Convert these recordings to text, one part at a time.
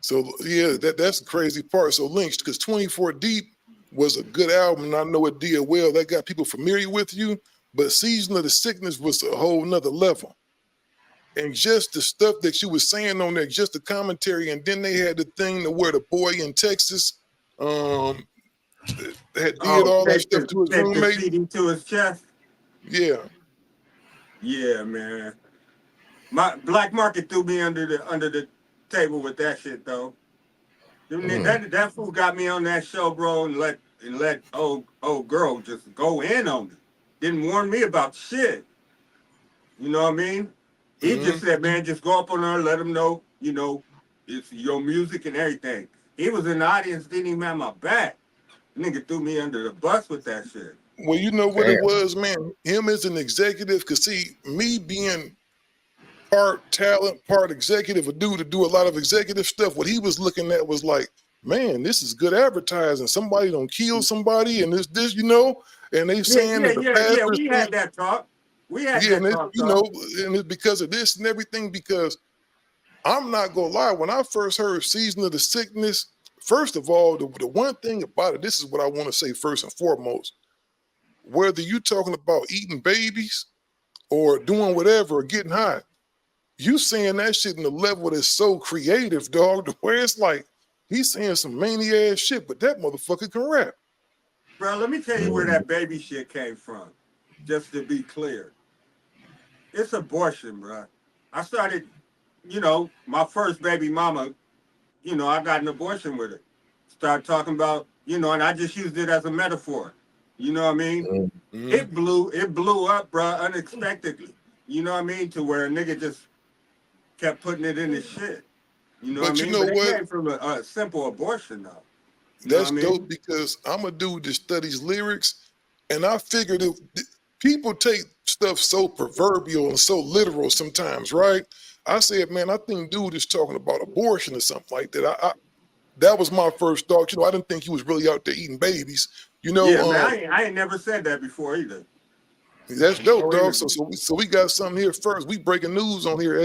So yeah, that's the crazy part. So Lynch, because 24 Deep was a good album, and I know it did well. That got people familiar with you. But Season of the Sickness was a whole nother level. And just the stuff that you were saying on there, just the commentary, and then they had the thing to where the boy in Texas had did all that stuff to his take the roommate. CD to his chest. Yeah. Yeah, man. My Black Market threw me under the table with that shit though. That fool got me on that show, bro, and let old girl just go in on me. Didn't warn me about shit. You know what I mean? He just said, man, just go up on her, let him know, you know, it's your music and everything. He was in the audience, didn't even have my back. Nigga threw me under the bus with that shit. Well, you know what it was, man? Him as an executive, because see, me being part talent, part executive, a dude to do a lot of executive stuff, what he was looking at was like, man, this is good advertising. Somebody don't kill somebody, and this, you know, and they saying that the pastors. We had that talk. We had that talk. You know, and it's because of this and everything, because I'm not gonna lie, when I first heard Season of the Sickness, first of all, the one thing about it, this is what I want to say first and foremost. Whether you talking about eating babies or doing whatever or getting high, you saying that shit in the level that's so creative, dog, to where it's like he's saying some mania ass shit, but that motherfucker can rap. Bro, let me tell you where that baby shit came from, just to be clear. It's abortion, bro. I started, you know, my first baby mama, you know, I got an abortion with her. Started talking about, you know, and I just used it as a metaphor. You know what I mean? It blew up, bro, unexpectedly. You know what I mean? To where a nigga just kept putting it in his shit. You know what I mean? You know but what? It came from a simple abortion, though. That's dope, because I'm a dude that studies lyrics, and I figured people take stuff so proverbial and so literal sometimes, right? I said, man, I think dude is talking about abortion or something like that. That was my first thought. You know, I didn't think he was really out there eating babies. You know, yeah, man, I ain't never said that before either. That's dope, dog. So we got something here first. We breaking news on here,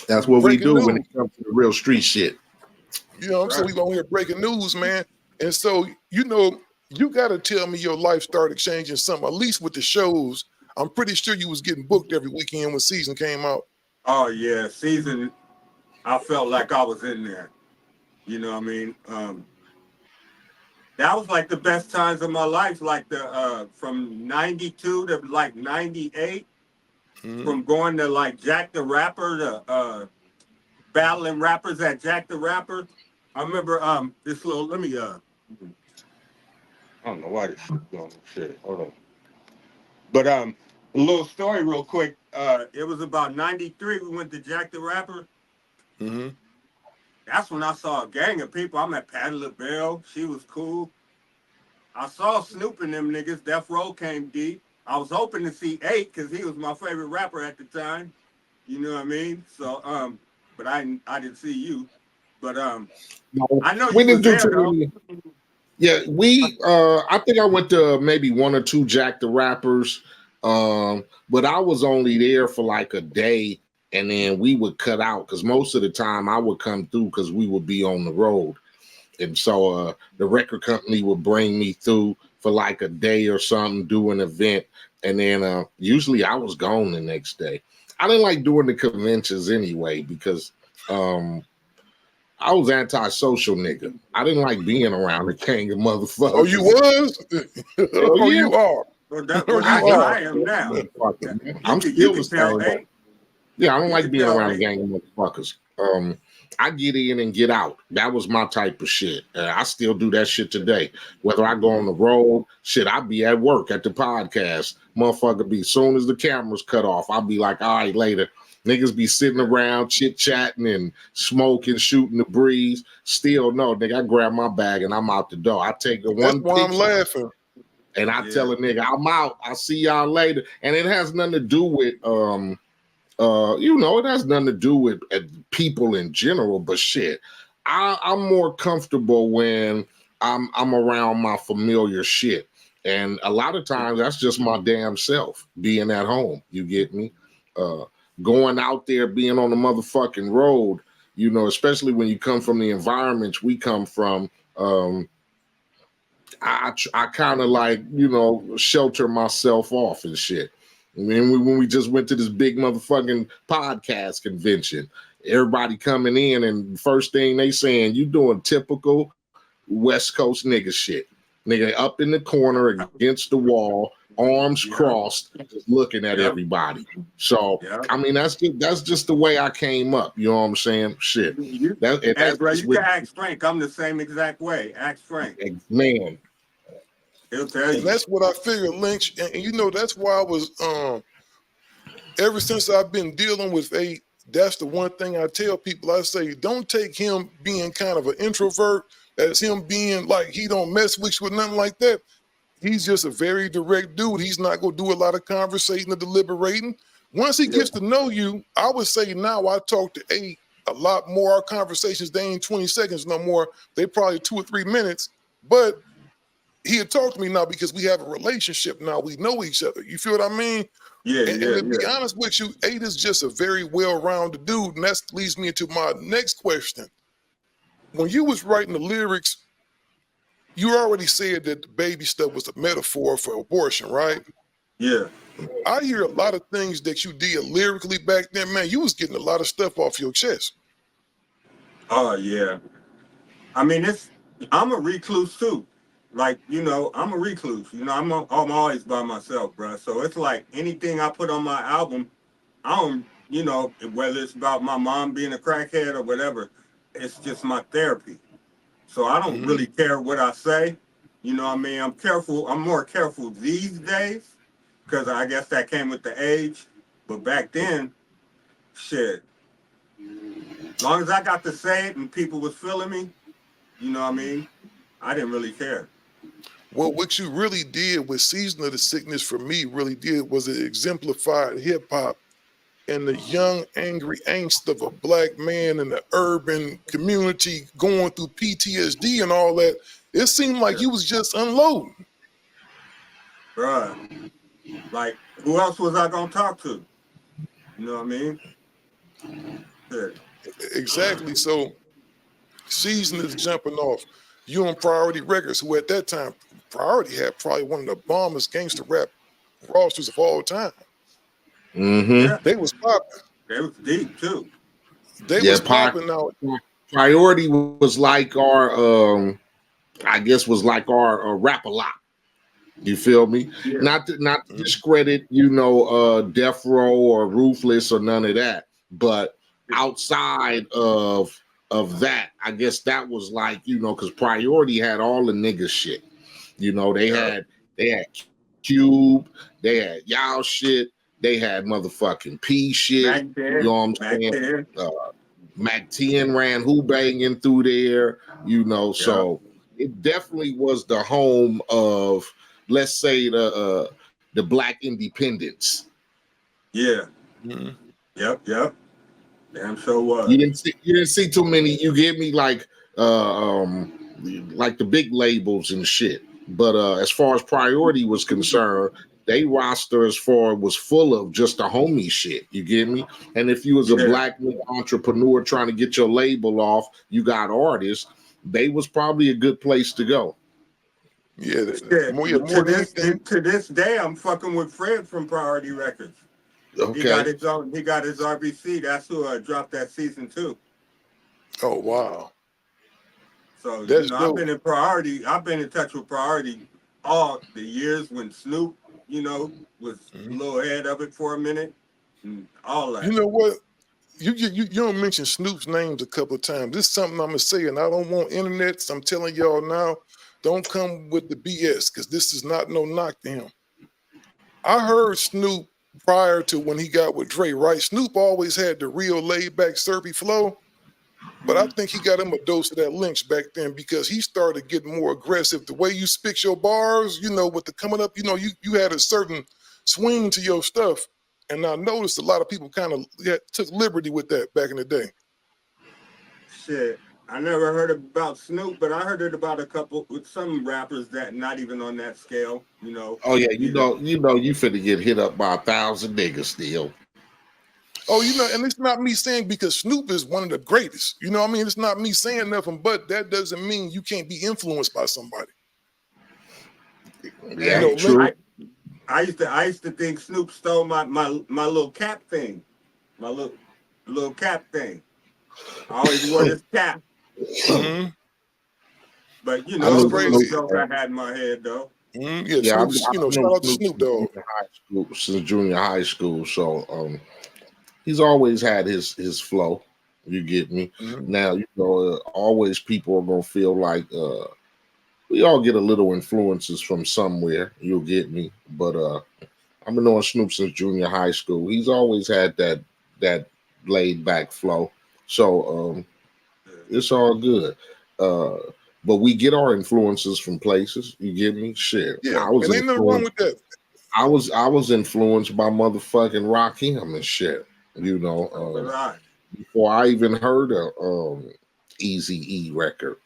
That's what we do when it comes to the real street shit. You know what I'm saying? We on here breaking news, man. And so, you know, you got to tell me your life started changing something, at least with the shows. I'm pretty sure you was getting booked every weekend when Season came out. Oh, yeah. Season, I felt like I was in there. You know what I mean? That was like the best times of my life, like from 92 to like 98, from going to like Jack the Rapper to battling rappers at Jack the Rapper. I remember this little, let me, I don't know why this shit's going shit. Hold on. But a little story real quick. It was about 93. We went to Jack the Rapper. That's when I saw a gang of people. I met Patti LaBelle. She was cool. I saw Snoop and them niggas. Death Row came deep. I was hoping to see Eiht because he was my favorite rapper at the time. You know what I mean? So, but I didn't see you. But I know you was there, though. Yeah, I think I went to maybe one or two Jack the Rappers, but I was only there for like a day, and then we would cut out because most of the time I would come through because we would be on the road. And so the record company would bring me through for like a day or something, do an event, and then usually I was gone the next day. I didn't like doing the conventions anyway because I was anti-social nigga. I didn't like being around a gang of motherfuckers. Oh, you was? Oh, you are. I am now. I'm still the same. Yeah, I don't like being around a gang of motherfuckers. I get in and get out. That was my type of shit. I still do that shit today. Whether I go on the road, shit, I be at work at the podcast. Motherfucker be, soon as the camera's cut off, I'll be like, all right, later. Niggas be sitting around chit-chatting and smoking, shooting the breeze. Still, no, nigga, I grab my bag and I'm out the door. I take the one picture. I'm laughing. And I tell a nigga, I'm out. I'll see y'all later. And it has nothing to do with you know, it has nothing to do with people in general, but shit, I'm more comfortable when I'm around my familiar shit. And a lot of times that's just my damn self being at home. You get me? Going out there, being on the motherfucking road, you know, especially when you come from the environments we come from. I kind of like, you know, shelter myself off and shit. I mean, when we just went to this big motherfucking podcast convention, everybody coming in, and first thing they saying, you doing typical West Coast nigga shit. Nigga up in the corner against the wall, arms crossed, just looking at everybody. So, I mean, that's just the way I came up. You know what I'm saying? Shit. Hey, bro, you can ask Frank. I'm the same exact way. Ask Frank. Man. He'll tell you. And that's what I figured, Lynch. And you know, that's why I was, ever since I've been dealing with Eiht, that's the one thing I tell people. I say, don't take him being kind of an introvert as him being like he don't mess with you with nothing like that. He's just a very direct dude. He's not going to do a lot of conversating or deliberating. Once he gets to know you, I would say now I talk to Eiht a lot more. Our conversations, they ain't 20 seconds no more. They probably 2 or 3 minutes. But he'll talk to me now because we have a relationship now. We know each other. You feel what I mean? And to be honest with you, Eiht is just a very well-rounded dude. And that leads me into my next question. When you was writing the lyrics, you already said that the baby stuff was a metaphor for abortion, right? Yeah. I hear a lot of things that you did lyrically back then, man. You was getting a lot of stuff off your chest. Oh, yeah. I mean, I'm a recluse too. Like, you know, I'm a recluse. You know, I'm always by myself, bro. So it's like anything I put on my album, I don't, you know, whether it's about my mom being a crackhead or whatever, it's just my therapy. So I don't really care what I say. You know what I mean? I'm careful. I'm more careful these days because I guess that came with the age. But back then, shit, as long as I got to say it and people was feeling me, you know what I mean? I didn't really care. Well, what you really did with Season of the Sickness for me really did was it exemplified hip hop and the young, angry angst of a black man in the urban community going through PTSD and all that. It seemed like you was just unloading. Bruh, like, who else was I going to talk to? You know what I mean? Shit. Exactly. So, Season is jumping off. You on Priority Records, who at that time, Priority had probably one of the bombest gangster rap rosters of all time. Yeah. They was popping. They was deep too. They was popping out. Priority was like our, I guess was like our rap a lot. You feel me? Yeah. Not to discredit, you know, Death Row or Ruthless or none of that, but outside of that, I guess that was like, you know, because Priority had all the nigga shit. You know, they had Cube, they had y'all shit, they had motherfucking P shit. You know what I'm saying? Mac 10 ran Who Banging through there, you know, so it definitely was the home of, let's say, the black independence. Yeah. Yep. Damn sure was. You didn't see too many. You give me like the big labels and shit. But as far as Priority was concerned, they roster as far was full of just the homie shit. You get me? And if you was a black entrepreneur trying to get your label off, you got artists. They was probably a good place to go. Yeah. To this day, I'm fucking with Fred from Priority Records. Okay. He got his RBC. That's who dropped that season 2. Oh wow. So you know, I've been in Priority. I've been in touch with Priority all the years when Snoop, you know, was a little ahead of it for a minute, and all that. You know what? You don't mention Snoop's names a couple of times. This is something I'm gonna say, and I don't want internet. So I'm telling y'all now, don't come with the BS because this is not no knock to him. I heard Snoop prior to when he got with Dre, right? Snoop always had the real laid back, syrupy flow. But I think he got him a dose of that Lynch back then because he started getting more aggressive. The way you spit your bars, you know, with the coming up, you know, you had a certain swing to your stuff. And I noticed a lot of people kind of took liberty with that back in the day. Shit. I never heard about Snoop, but I heard it about a couple with some rappers that not even on that scale, you know. Oh yeah, you know you finna get hit up by 1,000 niggas still. Oh, and it's not me saying because Snoop is one of the greatest. You know what I mean? It's not me saying nothing, but that doesn't mean you can't be influenced by somebody. Yeah, You know, true. I used to think Snoop stole my little cap thing. My little cap thing. I always wore this cap. Mm-hmm. But you That's know, it was a crazy. little joke I had in my head though. Mm-hmm. Yeah, Snoop, shout out to Snoop Dogg. Since junior high school. So he's always had his flow. You get me? Mm-hmm. Now, always people are gonna feel like we all get a little influences from somewhere. You'll get me. But I've been knowing Snoop since junior high school. He's always had that laid back flow. So it's all good. But we get our influences from places. You get me? Shit. Yeah, I was and ain't nothing wrong with that. I was influenced by motherfucking Rakim and shit. Before I even heard a Eazy-E record,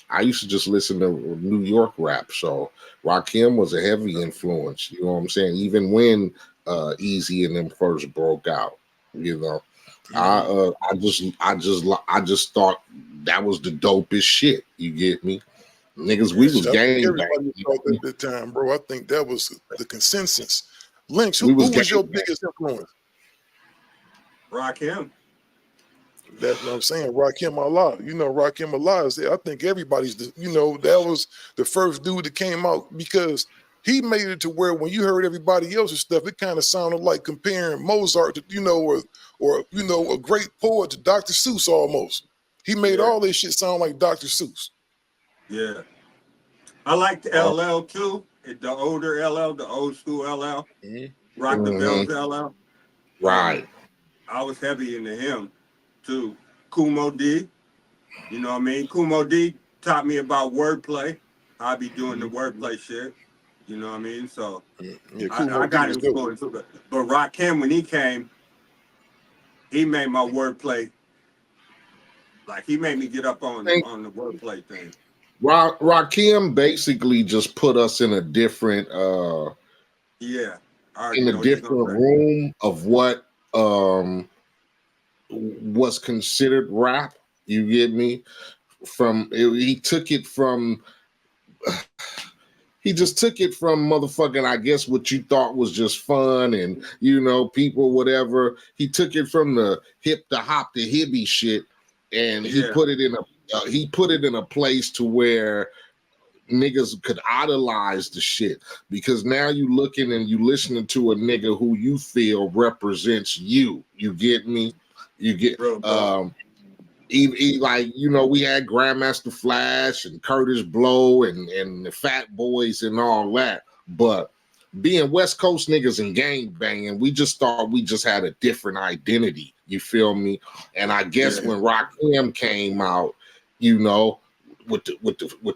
I used to just listen to New York rap. So Rakim was a heavy influence. You know what I'm saying? Even when Eazy and them first broke out, I just thought that was the dopest shit. You get me? Niggas, we was gang everybody thought that at the time, bro. I think that was the consensus. Lynch, who was your biggest influence? Rakim. That's what I'm saying. Rakim Allah. Rakim Allah is there. I think everybody's that was the first dude that came out because he made it to where when you heard everybody else's stuff, it kind of sounded like comparing Mozart to, or a great poet to Dr. Seuss almost. He made all this shit sound like Dr. Seuss. Yeah. I liked LL too. The older LL, the old school LL. Mm-hmm. Rock the Bells LL. Right. I was heavy into him too. Kumo D. You know what I mean? Kumo D taught me about wordplay. I be doing the wordplay shit. You know what I mean? So I got influenced. But Rakim, when he came, he made my wordplay. Like he made me get up on the wordplay thing. Rakim basically just put us in a different room of what was considered rap. You get me? He just took it from motherfucking, I guess, what you thought was just fun and people whatever. He took it from the hip to hop to hippie shit, and he put it in a place to where niggas could idolize the shit, because now you looking and you listening to a nigga who you feel represents you. You get me? You get we had Grandmaster Flash and Curtis Blow and the Fat Boys and all that, but being West Coast niggas and gang banging, we just thought we just had a different identity. You feel me? And I guess when Rakim came out, with the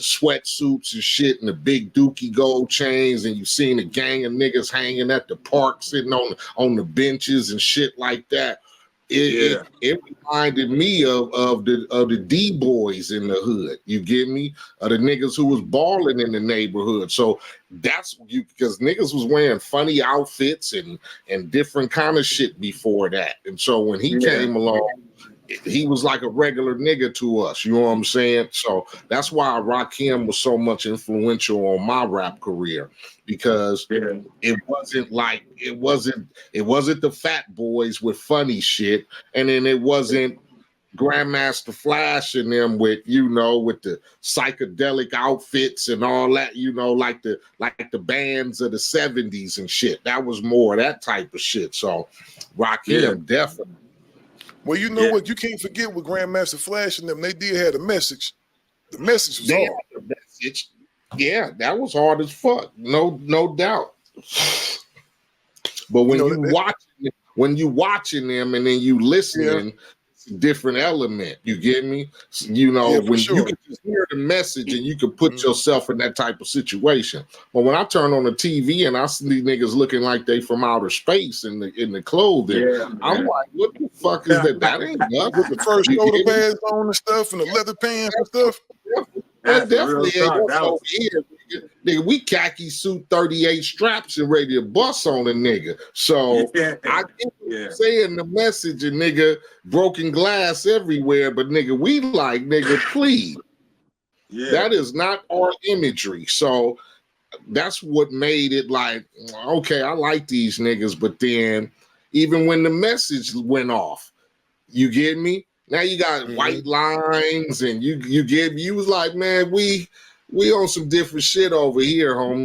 sweatsuits and shit and the big dookie gold chains, and you seen a gang of niggas hanging at the park, sitting on the benches and shit like that. It reminded me of the D boys in the hood. You get me? Of the niggas who was balling in the neighborhood. So that's because niggas was wearing funny outfits and different kind of shit before that. And so when he came along, he was like a regular nigga to us. You know what I'm saying? So that's why Rakim was so much influential on my rap career, because it wasn't the Fat Boys with funny shit, and then it wasn't Grandmaster Flash and them with the psychedelic outfits and all that, like the bands of the 70s and shit. That was more that type of shit. So Rakim definitely. Well, you know what? You can't forget with Grandmaster Flash and them. They did have a message. The message was hard. The message, that was hard as fuck. No doubt. But when you watching them and then you listening, it's a different element. You get me? You can just hear the message and you can put yourself in that type of situation. But when I turn on the TV and I see these niggas looking like they from outer space in the clothing, I'm like, what the fuck is that? That ain't nothing. With the first shoulder pads on and stuff and the leather pants and stuff. That definitely ain't over here. nigga, we khaki suit 38 straps and ready to bust on a nigga. So I get what you're saying the message, and nigga, broken glass everywhere, but nigga, we like, nigga, please. Yeah. That is not our imagery. So that's what made it like, okay, I like these niggas, but then even when the message went off, you get me? Now you got white lines, and you was like, man, we on some different shit over here, homie.